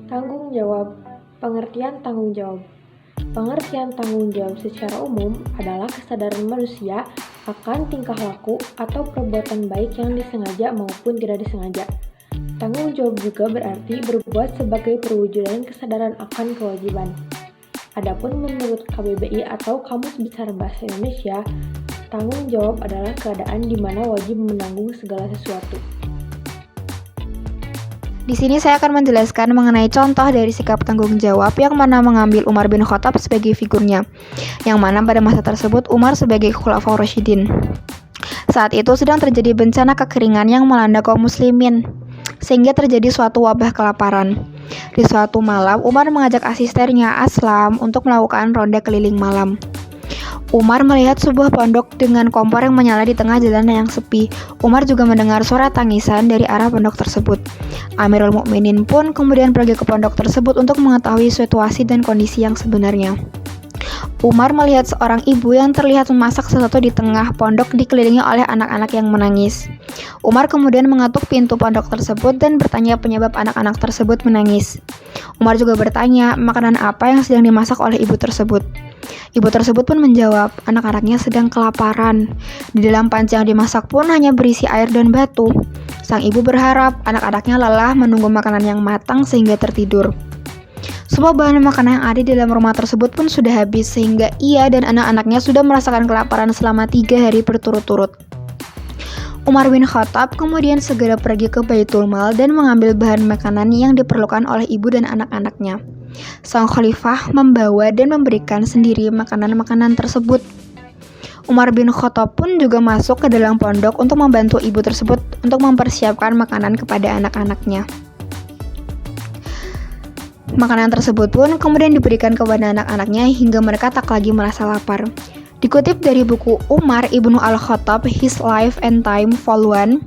Tanggung jawab. Pengertian tanggung jawab. Pengertian tanggung jawab secara umum adalah kesadaran manusia akan tingkah laku atau perbuatan baik yang disengaja maupun tidak disengaja. Tanggung jawab juga berarti berbuat sebagai perwujudan kesadaran akan kewajiban. Adapun menurut KBBI atau Kamus Besar Bahasa Indonesia, tanggung jawab adalah keadaan di mana wajib menanggung segala sesuatu. Di sini saya akan menjelaskan mengenai contoh dari sikap tanggung jawab yang mana mengambil Umar bin Khattab sebagai figurnya, yang mana pada masa tersebut Umar sebagai Khulafaur Rasyidin. Saat itu sedang terjadi bencana kekeringan yang melanda kaum muslimin, sehingga terjadi suatu wabah kelaparan. Di suatu malam, Umar mengajak asistennya Aslam untuk melakukan ronda keliling malam. Umar melihat sebuah pondok dengan kompor yang menyala di tengah jalanan yang sepi. Umar juga mendengar suara tangisan dari arah pondok tersebut. Amirul Mukminin pun kemudian pergi ke pondok tersebut untuk mengetahui situasi dan kondisi yang sebenarnya. Umar melihat seorang ibu yang terlihat memasak sesuatu di tengah pondok dikelilingi oleh anak-anak yang menangis. Umar kemudian mengetuk pintu pondok tersebut dan bertanya penyebab anak-anak tersebut menangis. Umar juga bertanya makanan apa yang sedang dimasak oleh ibu tersebut. Ibu tersebut pun menjawab, anak-anaknya sedang kelaparan. Di dalam panci yang dimasak pun hanya berisi air dan batu. Sang ibu berharap anak-anaknya lelah menunggu makanan yang matang sehingga tertidur. Semua bahan makanan yang ada di dalam rumah tersebut pun sudah habis sehingga ia dan anak-anaknya sudah merasakan kelaparan selama 3 hari berturut-turut. Umar bin Khattab kemudian segera pergi ke Baitul Mal dan mengambil bahan makanan yang diperlukan oleh ibu dan anak-anaknya. Sang khalifah membawa dan memberikan sendiri makanan-makanan tersebut. Umar bin Khattab pun juga masuk ke dalam pondok untuk membantu ibu tersebut untuk mempersiapkan makanan kepada anak-anaknya. Makanan tersebut pun kemudian diberikan kepada anak-anaknya hingga mereka tak lagi merasa lapar. Dikutip dari buku Umar Ibnu Al-Khattab, His Life and Time, Vol. 1,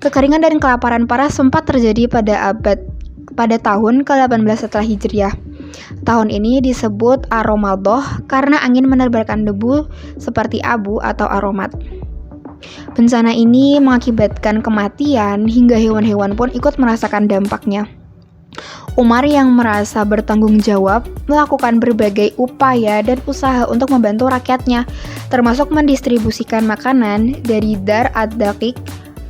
kekeringan dan kelaparan parah sempat terjadi pada tahun ke-18 setelah Hijriah. Tahun ini disebut Aromadoh karena angin menebarkan debu seperti abu atau aromat. Bencana ini mengakibatkan kematian hingga hewan-hewan pun ikut merasakan dampaknya. Umar yang merasa bertanggung jawab melakukan berbagai upaya dan usaha untuk membantu rakyatnya, termasuk mendistribusikan makanan dari Dar ad-Daqiq,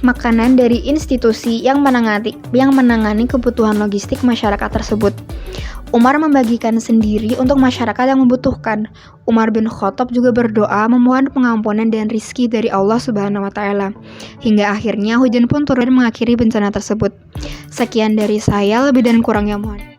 makanan dari institusi yang menangani kebutuhan logistik masyarakat tersebut. Umar membagikan sendiri untuk masyarakat yang membutuhkan. Umar bin Khattab juga berdoa memohon pengampunan dan rizki dari Allah Subhanahu wa Ta'ala. Hingga akhirnya hujan pun turun dan mengakhiri bencana tersebut. Sekian dari saya, lebih dan kurangnya mohon.